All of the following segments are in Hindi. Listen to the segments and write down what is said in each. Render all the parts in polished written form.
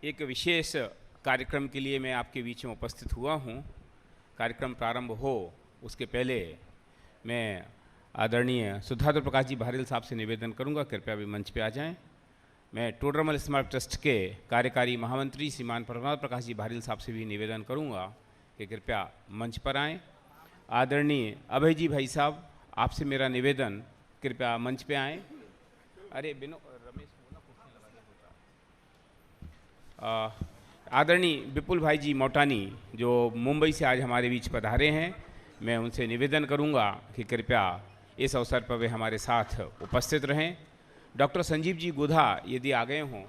एक विशेष कार्यक्रम के लिए मैं आपके बीच में उपस्थित हुआ हूँ। कार्यक्रम प्रारंभ हो उसके पहले मैं आदरणीय सुधाकर प्रकाश जी भारेल साहब से निवेदन करूँगा, कृपया भी मंच पे आ जाएं। मैं टोडरमल स्मारक ट्रस्ट के कार्यकारी महामंत्री श्रीमान परमानंद प्रकाश जी भारेल साहब से भी निवेदन करूँगा कि कृपया मंच पर आएँ। आदरणीय अभय जी भाई साहब, आपसे मेरा निवेदन, कृपया मंच पे आएँ। अरे बिनो रमेश आदरणीय विपुल भाई जी मोटानी जो मुंबई से आज हमारे बीच पधारे हैं, मैं उनसे निवेदन करूंगा कि कृपया इस अवसर पर वे हमारे साथ उपस्थित रहें। डॉक्टर संजीव जी गोधा यदि आ गए हों,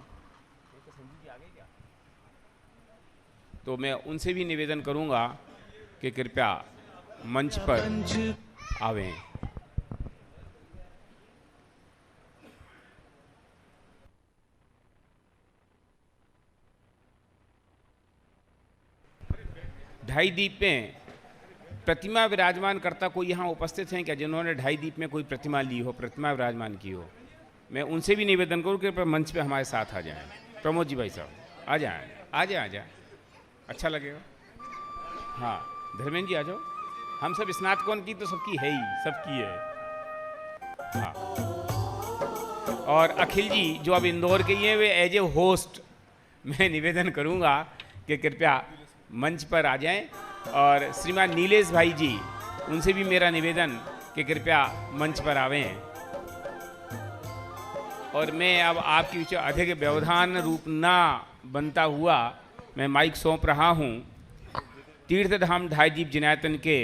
तो मैं उनसे भी निवेदन करूंगा कि कृपया मंच पर आवें। ढाई दीप में प्रतिमा विराजमान करता कोई यहाँ उपस्थित हैं क्या, जिन्होंने ढाई दीप में कोई प्रतिमा ली हो, प्रतिमा विराजमान की हो? मैं उनसे भी निवेदन करूँ कि मंच पे हमारे साथ आ जाएं। प्रमोद जी भाई साहब आ जाएं, आ जाएं, अच्छा लगेगा। हाँ धर्मेंद्र जी आ जाओ। हम सब स्नातकों की तो सबकी है ही, सबकी है। हाँ, और अखिल जी जो अब इंदौर के ही हैं, वे एज ए होस्ट मैं निवेदन करूँगा कि कृपया मंच पर आ जाएं। और श्रीमान नीलेश भाई जी, उनसे भी मेरा निवेदन कि कृपया मंच पर आवें। और मैं अब आपके बीच अधिक व्यवधान रूप ना बनता हुआ मैं माइक सौंप रहा हूं तीर्थधाम ढाई दीप जिनायतन के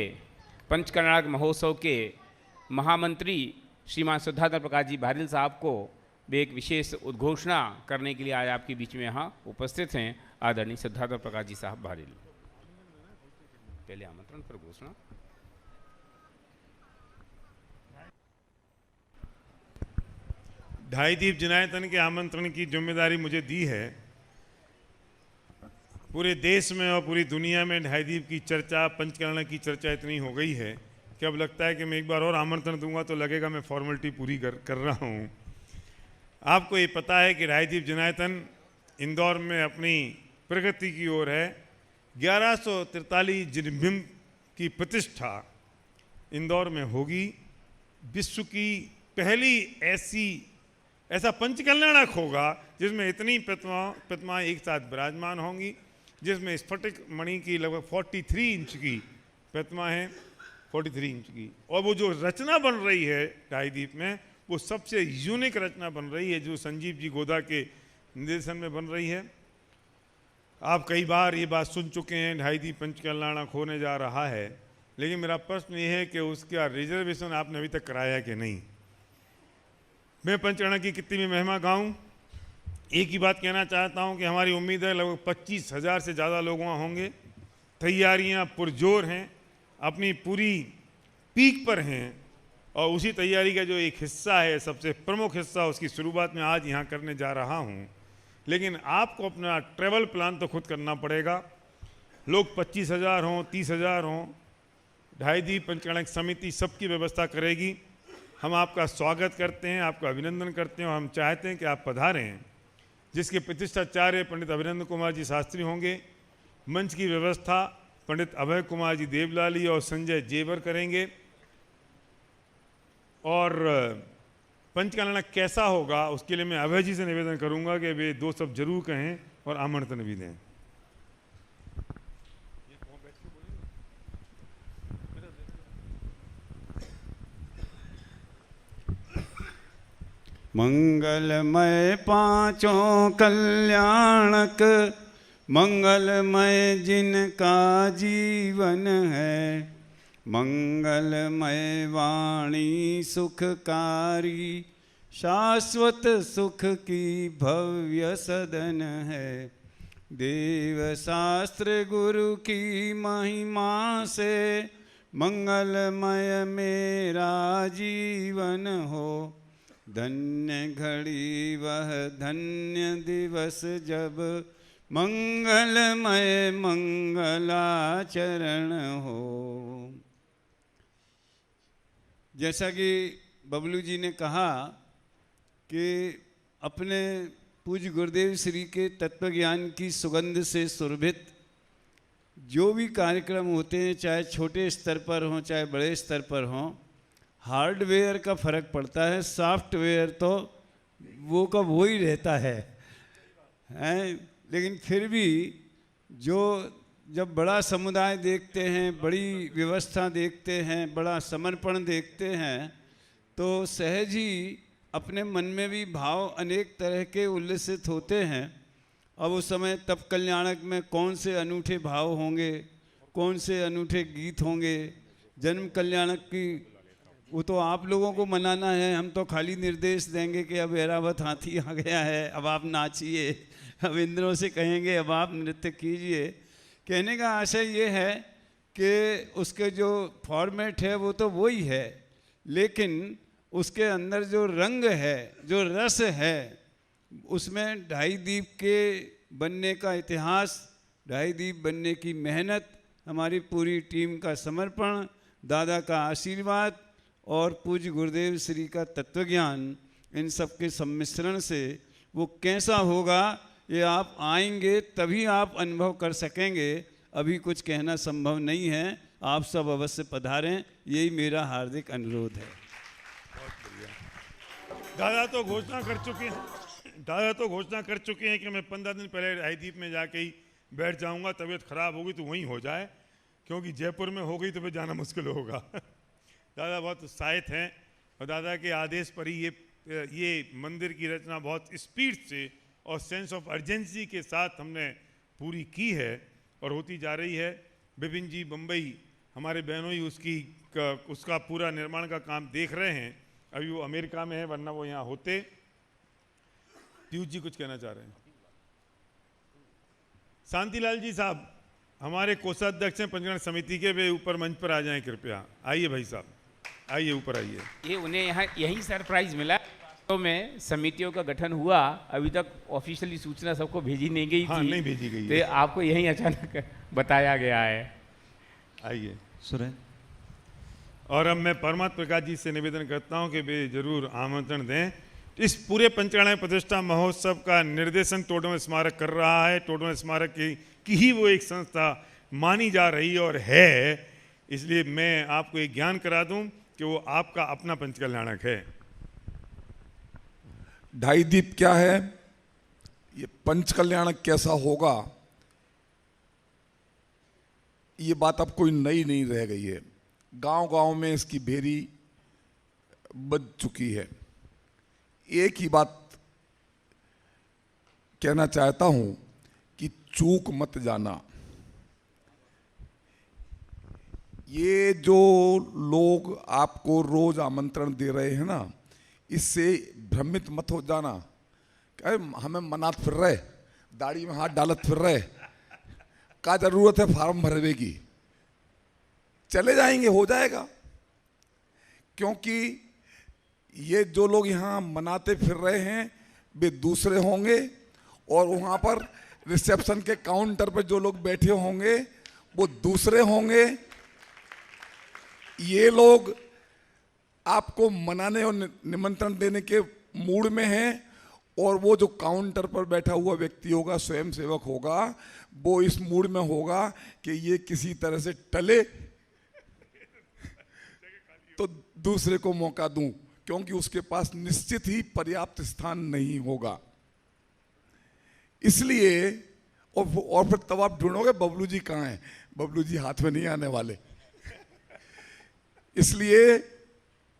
पंचकर्णाटक महोत्सव के महामंत्री श्रीमान सुधाकर प्रकाश जी भारेल साहब को वे एक विशेष उद्घोषणा करने के लिए आज आपके बीच में यहाँ उपस्थित हैं। आदरणीय सुधाकर प्रकाश जी साहब भारेल, पहले आमंत्रण पर घोषणा। ढाई दीप जिनायतन के आमंत्रण की जिम्मेदारी मुझे दी है। पूरे देश में और पूरी दुनिया में ढाई दीप की चर्चा, पंचकर्णा की चर्चा इतनी हो गई है कि अब लगता है कि मैं एक बार और आमंत्रण दूंगा तो लगेगा मैं फॉर्मेलिटी पूरी कर रहा हूँ। आपको ये पता है कि ढाई दीप जिनायतन इंदौर में अपनी प्रगति की ओर है। 1143 ज्योतिर्बिंब की प्रतिष्ठा इंदौर में होगी। विश्व की पहली ऐसा पंचकल्याणक होगा जिसमें इतनी प्रतिमाएं एक साथ विराजमान होंगी, जिसमें स्फटिक मणि की लगभग 43 इंच की प्रतिमा है, 43 इंच की। और वो जो रचना बन रही है ढाई दीप में, वो सबसे यूनिक रचना बन रही है जो संजीव जी गोदा के निर्देशन में बन रही है। आप कई बार ये बात सुन चुके हैं, ढाई दीप पंचकल्याणक होने जा रहा है, लेकिन मेरा प्रश्न ये है कि उसका रिजर्वेशन आपने अभी तक कराया कि नहीं। मैं पंचकर्णा की कितनी भी महिमा गाऊं, एक ही बात कहना चाहता हूं कि हमारी उम्मीद है लगभग 25,000 से ज़्यादा लोग वहाँ होंगे। तैयारियां पुरजोर हैं, अपनी पूरी पीक पर हैं, और उसी तैयारी का जो एक हिस्सा है, सबसे प्रमुख हिस्सा, उसकी शुरुआत में आज यहाँ करने जा रहा हूँ। लेकिन आपको अपना ट्रैवल प्लान तो खुद करना पड़ेगा। लोग 25,000 हों, 30,000 हों, ढाई दीप पंचकर्णा समिति सबकी व्यवस्था करेगी। हम आपका स्वागत करते हैं, आपका अभिनंदन करते हैं, और हम चाहते हैं कि आप पधारें। जिसके प्रतिष्ठाचार्य पंडित अभिनंदन कुमार जी शास्त्री होंगे। मंच की व्यवस्था पंडित अभय कुमार जी देवलाली और संजय जेवर करेंगे। और पंचकर्णा कैसा होगा उसके लिए मैं अभय जी से निवेदन करूंगा कि वे दो शब्द जरूर कहें और आमंत्रण भी दें। मंगलमय पांचों कल्याणक, मंगलमय जिनका जीवन है, मंगलमय वाणी सुखकारी, शाश्वत सुख की भव्य सदन है। देव शास्त्र गुरु की महिमा से मंगलमय मेरा जीवन हो। धन्य घड़ी वह धन्य दिवस जब मंगलमय मंगलाचरण हो। जैसा कि बबलू जी ने कहा कि अपने पूज्य गुरुदेव श्री के तत्व ज्ञान की सुगंध से सुरभित जो भी कार्यक्रम होते हैं, चाहे छोटे स्तर पर हों चाहे बड़े स्तर पर हों, हार्डवेयर का फर्क पड़ता है, सॉफ्टवेयर तो वो का वो ही रहता है, लेकिन फिर भी जो जब बड़ा समुदाय देखते हैं, बड़ी व्यवस्था देखते हैं, बड़ा समर्पण देखते हैं, तो सहज ही अपने मन में भी भाव अनेक तरह के उल्लसित होते हैं। अब उस समय तप कल्याणक में कौन से अनूठे भाव होंगे, कौन से अनूठे गीत होंगे। जन्म कल्याणक की वो तो आप लोगों को मनाना है, हम तो खाली निर्देश देंगे कि अब ऐरावत हाथी आ गया है, अब आप नाचिए, अब इंद्रों से कहेंगे अब आप नृत्य कीजिए। कहने का आशय ये है कि उसके जो फॉर्मेट है वो तो वही है, लेकिन उसके अंदर जो रंग है, जो रस है, उसमें ढाई दीप के बनने का इतिहास, ढाई दीप बनने की मेहनत, हमारी पूरी टीम का समर्पण, दादा का आशीर्वाद और पूज्य गुरुदेव श्री का तत्वज्ञान, इन सब के सम्मिश्रण से वो कैसा होगा ये आप आएंगे तभी आप अनुभव कर सकेंगे। अभी कुछ कहना संभव नहीं है, आप सब अवश्य पधारें, यही मेरा हार्दिक अनुरोध है। दादा तो घोषणा कर चुके हैं कि मैं 15 दिन पहले ढाईदीप में जाके ही बैठ जाऊंगा। तबीयत खराब होगी तो वहीं हो जाए, क्योंकि जयपुर में हो गई तो फिर जाना मुश्किल होगा। दादा बहुत उत्साहित हैं और दादा के आदेश पर ही ये मंदिर की रचना बहुत स्पीड से और सेंस ऑफ अर्जेंसी के साथ हमने पूरी की है और होती जा रही है। विपिन जी बम्बई हमारे बहनों ही उसका पूरा निर्माण का काम देख रहे हैं। अभी वो अमेरिका में है, वरना वो यहाँ होते। पीयूष जी कुछ कहना चाह रहे हैं? शांतिलाल जी साहब हमारे कोषाध्यक्ष हैं पंचगण समिति के, वे ऊपर मंच पर आ जाएं कृपया। आइए भाई साहब, आइए ऊपर आइए। ये उन्हें यहाँ यही सरप्राइज मिला। तो में समितियों का गठन हुआ, अभी तक ऑफिशियली सूचना सबको भेजी नहीं गई हाँ, थी। नहीं भेजी गई तो आपको यही अचानक बताया गया है। आइए सुरें। और अब मैं परमात्मा प्रकाश जी से निवेदन करता हूं कि वे जरूर आमंत्रण दें। इस पूरे पंचकर्णा प्रतिष्ठा महोत्सव का निर्देशन टोडरमल स्मारक कर रहा है। टोडरमल स्मारक की ही वो एक संस्था मानी जा रही और है, इसलिए मैं आपको एक ज्ञान करा दूं कि वो आपका अपना पंचकल्याणक है। ढाई दीप क्या है, ये पंचकल्याणक कैसा होगा, ये बात अब कोई नई नहीं रह गई है। गांव-गांव में इसकी भेरी बज चुकी है। एक ही बात कहना चाहता हूं कि चूक मत जाना। ये जो लोग आपको रोज आमंत्रण दे रहे हैं ना, इससे भ्रमित मत हो जाना। हमें मनात फिर रहे, दाढ़ी में हाथ डालत फिर रहे, क्या जरूरत है फार्म भरने की? चले जाएंगे, हो जाएगा। क्योंकि ये जो लोग यहाँ मनाते फिर रहे हैं वे दूसरे होंगे, और वहाँ पर रिसेप्शन के काउंटर पर जो लोग बैठे होंगे वो दूसरे होंगे। ये लोग आपको मनाने और निमंत्रण देने के मूड में हैं, और वो जो काउंटर पर बैठा हुआ व्यक्ति होगा, स्वयं सेवक होगा, वो इस मूड में होगा कि ये किसी तरह से टले तो दूसरे को मौका दूं, क्योंकि उसके पास निश्चित ही पर्याप्त स्थान नहीं होगा। इसलिए और फिर तब आप ढूंढोगे बबलू जी कहाँ हैं। बबलू जी हाथ में नहीं आने वाले। इसलिए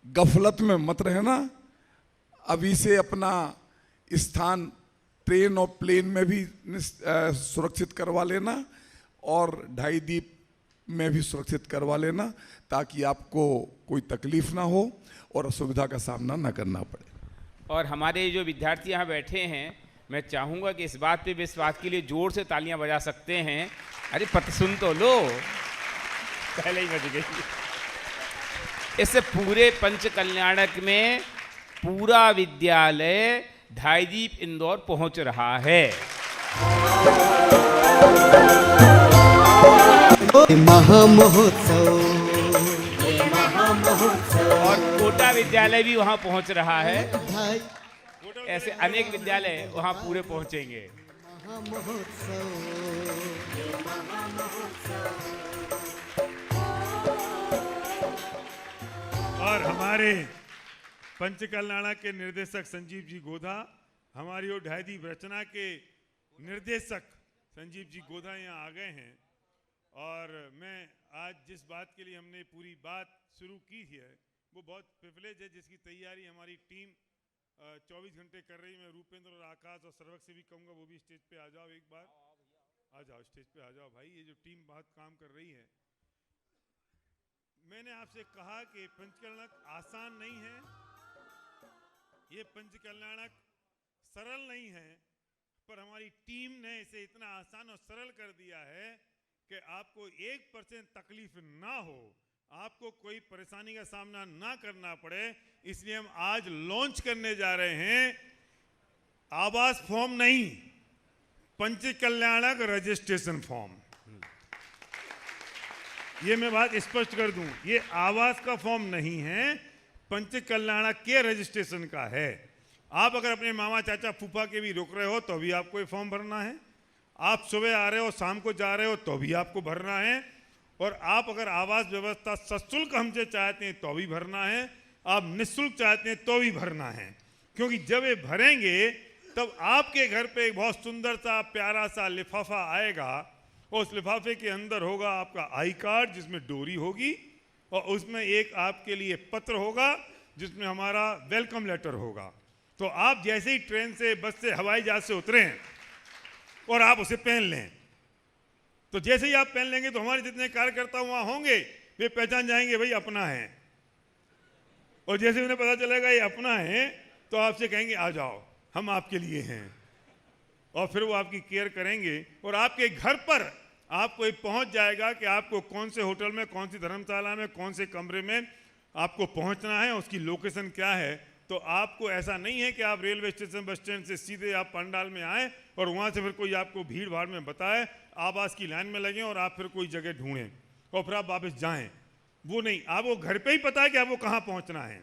गफलत में मत रहना, अभी से अपना स्थान ट्रेन और प्लेन में भी सुरक्षित करवा लेना, और ढाई दीप में भी सुरक्षित करवा लेना, ताकि आपको कोई तकलीफ ना हो और असुविधा का सामना ना करना पड़े। और हमारे जो विद्यार्थी यहाँ बैठे हैं, मैं चाहूँगा कि इस बात पे भी, इस बात के लिए जोर से तालियां बजा सकते हैं। अरे पत सुन तो लो, पहले ही बज गई। इससे पूरे पंच कल्याणक में पूरा विद्यालय ढाई दीप इंदौर पहुंच रहा है। महामहोत्सव और कोटा विद्यालय भी वहां पहुंच रहा है। ऐसे अनेक विद्यालय वहाँ पूरे पहुँचेंगे। और हमारे पंचकल्याणा के निर्देशक संजीव जी गोधा, हमारी वो ढाईदीप रचना के निर्देशक संजीव जी गोधा यहाँ आ गए हैं। और मैं आज जिस बात के लिए हमने पूरी बात शुरू की है वो बहुत प्रिविलेज है, जिसकी तैयारी हमारी टीम 24 घंटे कर रही है। मैं रूपेंद्र और आकाश और सर्वक से भी कहूँगा वो भी स्टेज पे आ जाओ, एक बार आ जाओ, स्टेज पे आ जाओ भाई। ये जो टीम बहुत काम कर रही है। मैंने आपसे कहा कि पंचकल्याणक आसान नहीं है, ये पंचकल्याणक सरल नहीं है, पर हमारी टीम ने इसे इतना आसान और सरल कर दिया है कि आपको 1% तकलीफ ना हो, आपको कोई परेशानी का सामना ना करना पड़े। इसलिए हम आज लॉन्च करने जा रहे हैं आवास फॉर्म नहीं, पंचकल्याणक रजिस्ट्रेशन फॉर्म। ये मैं बात स्पष्ट कर दूं, ये आवास का फॉर्म नहीं है, पंचकल्याणक के रजिस्ट्रेशन का है। आप अगर अपने मामा चाचा फूफा के भी रुक रहे हो तो भी आपको ये फॉर्म भरना है। आप सुबह आ रहे हो शाम को जा रहे हो तो भी आपको भरना है। और आप अगर आवास व्यवस्था सशुल्क हमसे चाहते हैं तो भी भरना है, आप निःशुल्क चाहते हैं तो भी भरना है। क्योंकि जब ये भरेंगे तब आपके घर पे एक बहुत सुंदर सा प्यारा सा लिफाफा आएगा। उस लिफाफे के अंदर होगा आपका आई कार्ड जिसमें डोरी होगी, और उसमें एक आपके लिए पत्र होगा जिसमें हमारा वेलकम लेटर होगा। तो आप जैसे ही ट्रेन से, बस से, हवाई जहाज से उतरे हैं और आप उसे पहन लें, तो जैसे ही आप पहन लेंगे तो हमारे जितने कार्यकर्ता वहां होंगे वे पहचान जाएंगे भाई अपना है। और जैसे उन्हें पता चलेगा ये अपना है तो आपसे कहेंगे आ जाओ हम आपके लिए हैं, और फिर वो आपकी केयर करेंगे। और आपके घर पर आपको ये पहुंच जाएगा कि आपको कौन से होटल में, कौन सी धर्मशाला में, कौन से कमरे में आपको पहुंचना है, उसकी लोकेशन क्या है। तो आपको ऐसा नहीं है कि आप रेलवे स्टेशन, बस स्टैंड से सीधे आप पंडाल में आए और वहाँ से फिर कोई आपको भीड़ भाड़ में बताए, आवास की लाइन में लगें और आप फिर कोई जगह ढूंढें और फिर आप वापस जाएं। वो नहीं, आपको घर पे ही पता है कि आपको कहाँ पहुँचना है।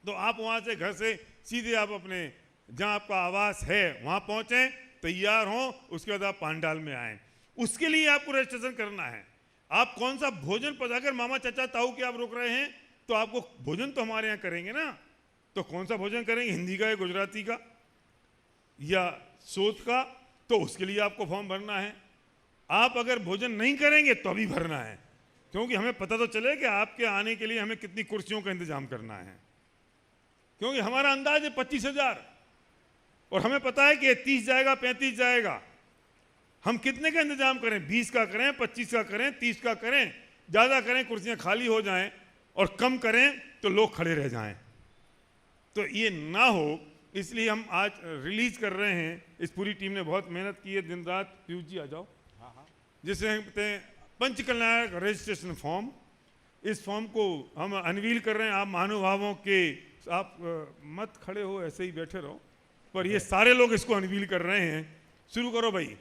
तो आप वहाँ से, घर से सीधे आप अपने जहाँ आपका आवास है वहाँ पहुँचें, तैयार हों, उसके बाद आप पंडाल में आएँ। उसके लिए आपको रजिस्ट्रेशन करना है। आप कौन सा भोजन पकाकर मामा चाचा ताऊ के आप रुक रहे हैं तो आपको भोजन तो हमारे यहाँ करेंगे ना, तो कौन सा भोजन करेंगे, हिंदी का या गुजराती का या सोत का, तो उसके लिए आपको फॉर्म भरना है। आप अगर भोजन नहीं करेंगे तो भी भरना है, क्योंकि हमें पता तो चले कि आपके आने के लिए हमें कितनी कुर्सियों का इंतजाम करना है। क्योंकि हमारा अंदाज है 25,000 और हमें पता है कि 30 जाएगा, 35 जाएगा। हम कितने का इंतजाम करें, 20 का करें, 25 का करें, 30 का करें, ज़्यादा करें कुर्सियां खाली हो जाएं, और कम करें तो लोग खड़े रह जाएं। तो ये ना हो, इसलिए हम आज रिलीज कर रहे हैं। इस पूरी टीम ने बहुत मेहनत की है, दिन रात। पीयूष जी आ जाओ। जिसे हम कहते हैं पंचकल्याणक रजिस्ट्रेशन फॉर्म। इस फॉर्म को हम अनवील कर रहे हैं। आप महानुभावों के, आप मत खड़े हो, ऐसे ही बैठे रहो, पर ये सारे लोग इसको अनवील कर रहे हैं। शुरू करो भाई।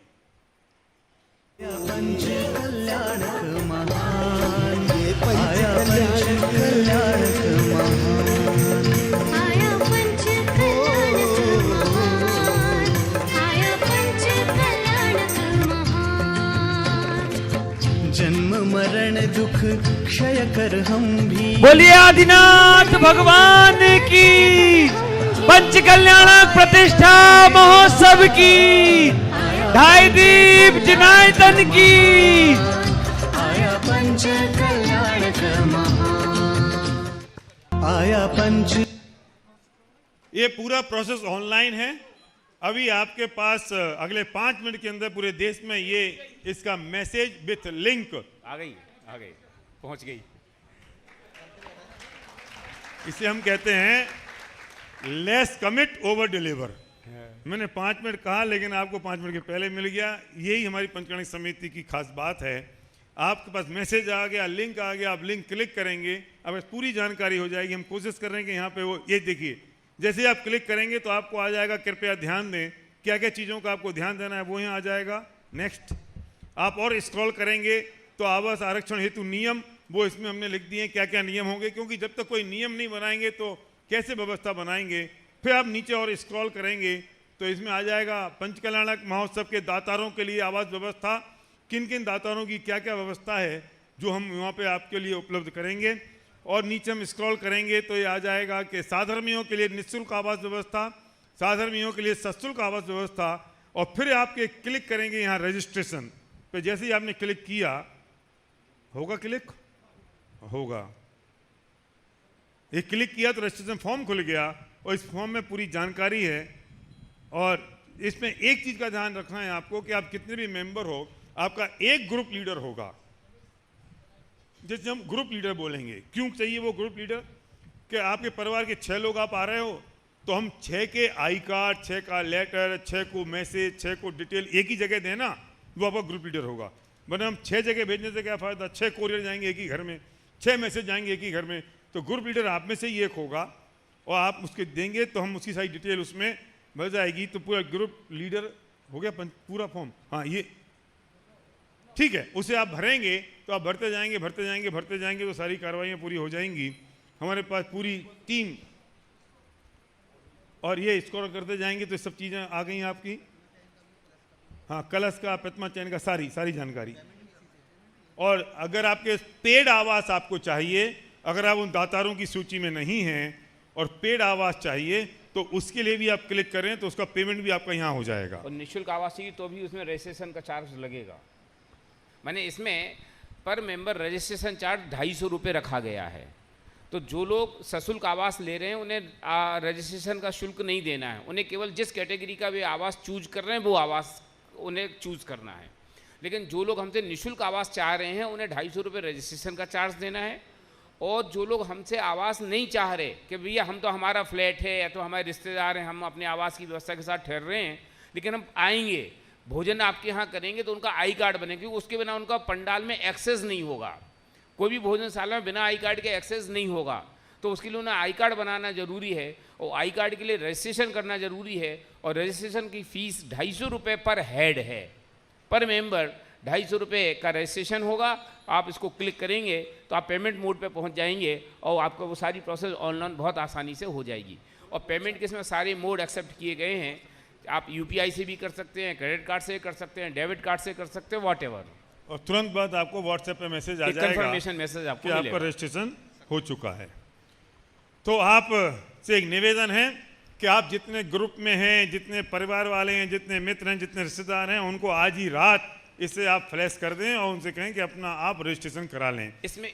पंचकल्याणक महान, आया पंचकल्याणक महान, आया पंचकल्याणक महान, आया पंचकल्याणक महान। जन्म मरण दुख क्षय कर हम भी, बोलिए आदिनाथ भगवान की, पंचकल्याणक प्रतिष्ठा महोत्सव की, ढाईदीप जनार्दन की। आया पंचकल्याणक महान, आया पंच। ये पूरा प्रोसेस ऑनलाइन है। अभी आपके पास अगले 5 मिनट के अंदर पूरे देश में ये इसका मैसेज विथ लिंक आ गई, पहुंच गई। इसे हम कहते हैं लेस कमिट ओवर डिलीवर। मैंने 5 मिनट कहा, लेकिन आपको 5 मिनट के पहले मिल गया। यही हमारी पंचकल्याणक समिति की खास बात है। आपके पास मैसेज आ गया, लिंक आ गया, आप लिंक क्लिक करेंगे, अब पूरी जानकारी हो जाएगी। हम कोशिश कर रहे हैं कि यहाँ पे वो, ये देखिए, जैसे आप क्लिक करेंगे तो आपको आ जाएगा, कृपया ध्यान दें, क्या क्या चीज़ों का आपको ध्यान देना है वो यहाँ आ जाएगा। नेक्स्ट आप और स्क्रॉल करेंगे तो आवास आरक्षण हेतु नियम, वो इसमें हमने लिख दिए क्या क्या नियम होंगे, क्योंकि जब तक कोई नियम नहीं बनाएंगे तो कैसे व्यवस्था बनाएंगे। फिर आप नीचे और स्क्रॉल करेंगे तो इसमें आ जाएगा पंचकल्याणक महोत्सव के दातारों के लिए आवास व्यवस्था, किन किन दातारों की क्या क्या व्यवस्था है जो हम वहाँ पे आपके लिए उपलब्ध करेंगे। और नीचे हम स्क्रॉल करेंगे तो ये आ जाएगा कि साधर्मियों के लिए निःशुल्क आवास व्यवस्था, साधर्मियों के लिए सशुल्क आवास व्यवस्था। और फिर आपके क्लिक करेंगे यहाँ रजिस्ट्रेशन पे। जैसे ही आपने क्लिक किया, होगा क्लिक, होगा, ये क्लिक किया तो रजिस्ट्रेशन फॉर्म खुल गया और इस फॉर्म में पूरी जानकारी है। और इसमें एक चीज़ का ध्यान रखना है आपको कि आप कितने भी मेंबर हो, आपका एक ग्रुप लीडर होगा, जैसे हम ग्रुप लीडर बोलेंगे। क्यों चाहिए वो ग्रुप लीडर? कि आपके परिवार के 6 लोग आप आ रहे हो तो हम 6 के आई कार्ड, 6 का लेटर, 6 को मैसेज, 6 को डिटेल एक ही जगह देना, वो आपका ग्रुप लीडर होगा। वरना हम 6 जगह भेजने से क्या फ़ायदा? 6 कोरियर जाएंगे एक ही घर में, 6 मैसेज जाएंगे एक ही घर में। तो ग्रुप लीडर आप में से ही एक होगा और आप उसके देंगे तो हम उसकी सारी डिटेल उसमें भर जाएगी। तो पूरा ग्रुप लीडर हो गया पूरा फॉर्म। हाँ, ये ठीक है, उसे आप भरेंगे तो आप भरते जाएंगे भरते जाएंगे भरते जाएंगे तो सारी कार्रवाइयाँ पूरी हो जाएंगी। हमारे पास पूरी टीम, और ये स्कोर करते जाएंगे तो सब चीज़ें आ गई आपकी। हाँ, कलश का, प्रतिमा चयन का, सारी जानकारी। और अगर आपके पेड आवास आपको चाहिए, अगर आप उन दातारों की सूची में नहीं हैं और पेड आवास चाहिए तो उसके लिए भी आप क्लिक करें तो उसका पेमेंट भी आपका यहाँ हो जाएगा। और निःशुल्क आवास चाहिए तो भी उसमें रजिस्ट्रेशन का चार्ज लगेगा। मैंने इसमें पर मेंबर रजिस्ट्रेशन चार्ज 250 रुपये रखा गया है। तो जो लोग सशुल्क आवास ले रहे हैं उन्हें रजिस्ट्रेशन का शुल्क नहीं देना है, उन्हें केवल जिस कैटेगरी का वे आवास चूज कर रहे हैं वो आवास उन्हें चूज करना है। लेकिन जो लोग हमसे निःशुल्क आवास चाह रहे हैं उन्हें 250 रुपये रजिस्ट्रेशन का चार्ज देना है। और जो लोग हमसे आवास नहीं चाह रहे कि भैया हम तो हमारा फ्लैट है या तो हमारे रिश्तेदार हैं, हम अपने आवास की व्यवस्था के साथ ठहर रहे हैं, लेकिन हम आएंगे भोजन आपके यहाँ करेंगे तो उनका आई कार्ड बने, क्योंकि उसके बिना उनका पंडाल में एक्सेस नहीं होगा। कोई भी भोजनशाला में बिना आई कार्ड के एक्सेस नहीं होगा। तो उसके लिए उन्हें आई कार्ड बनाना जरूरी है और आई कार्ड के लिए रजिस्ट्रेशन करना जरूरी है। और रजिस्ट्रेशन की फ़ीस 250 रुपये पर हेड है, पर मेंबर 250 रुपये का रजिस्ट्रेशन होगा। आप इसको क्लिक करेंगे तो आप पेमेंट मोड पे पहुंच जाएंगे और आपको वो सारी प्रोसेस ऑनलाइन बहुत आसानी से हो जाएगी। और पेमेंट के इसमें सारे मोड एक्सेप्ट किए गए हैं। आप यूपीआई से भी कर सकते हैं, क्रेडिट कार्ड से कर सकते हैं, डेबिट कार्ड से कर सकते हैं, वॉटएवर। और तुरंत बाद आपको व्हाट्सएप पे मैसेज आ जाएगा, कंफर्मेशन मैसेज आपको कि आपका रजिस्ट्रेशन हो चुका है। तो आप से एक निवेदन है कि आप जितने ग्रुप में हैं, जितने परिवार वाले हैं, जितने मित्र हैं, जितने रिश्तेदार हैं, उनको आज ही रात इसे आप फ्लैश कर दें और उनसे कहें कि अपना आप रजिस्ट्रेशन करा लें इसमें।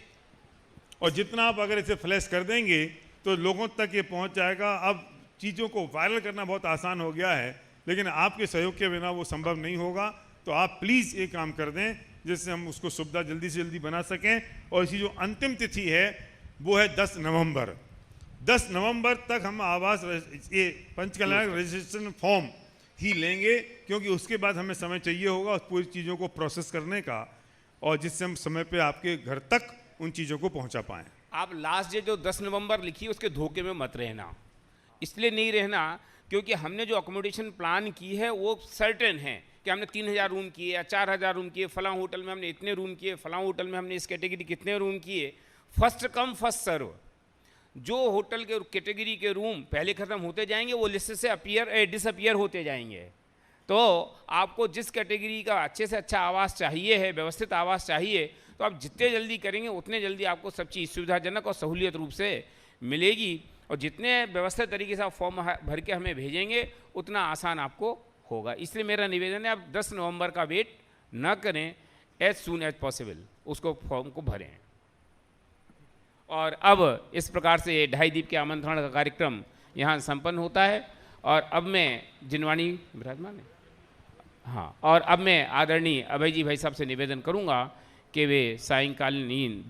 और जितना आप अगर इसे फ्लैश कर देंगे तो लोगों तक ये पहुंच जाएगा। अब चीज़ों को वायरल करना बहुत आसान हो गया है, लेकिन आपके सहयोग के बिना वो संभव नहीं होगा। तो आप प्लीज़ ये काम कर दें जिससे हम उसको सुविधा जल्दी से जल्दी बना सकें। और इसी जो अंतिम तिथि है वो है 10 नवंबर। 10 नवंबर तक हम आवास ये पंचकल्याण रजिस्ट्रेशन फॉर्म ही लेंगे, क्योंकि उसके बाद हमें समय चाहिए होगा उस पूरी चीज़ों को प्रोसेस करने का, और जिससे हम समय पे आपके घर तक उन चीज़ों को पहुंचा पाएं। आप लास्ट डेट जो 10 नवंबर लिखी है उसके धोखे में मत रहना। इसलिए नहीं रहना क्योंकि हमने जो अकोमोडेशन प्लान की है वो सर्टेन है कि हमने 3000 रूम किए या 4000 रूम किए, फलां होटल में हमने इतने रूम किए, फलां होटल में हमने इस कैटेगरी कितने रूम किए। First come first serve. जो होटल के कैटेगरी के रूम पहले ख़त्म होते जाएंगे वो लिस्ट से डिसअपियर होते जाएंगे। तो आपको जिस कैटेगरी का अच्छे से अच्छा आवास चाहिए है, व्यवस्थित आवास चाहिए, तो आप जितने जल्दी करेंगे उतने जल्दी आपको सब चीज़ सुविधाजनक और सहूलियत रूप से मिलेगी। और जितने व्यवस्थित तरीके से आप फॉर्म भर के हमें भेजेंगे उतना आसान आपको होगा। इसलिए मेरा निवेदन है आप 10 नवंबर का वेट न करें, एज सून एज पॉसिबल उसको फॉर्म को भरें। और अब इस प्रकार से 2.5 दीप के आमंत्रण का कार्यक्रम यहाँ संपन्न होता है। और अब मैं जिनवाणी विराजमान है, हाँ, और अब मैं आदरणीय अभय जी भाई साहब से निवेदन करूँगा कि वे सायंकालीन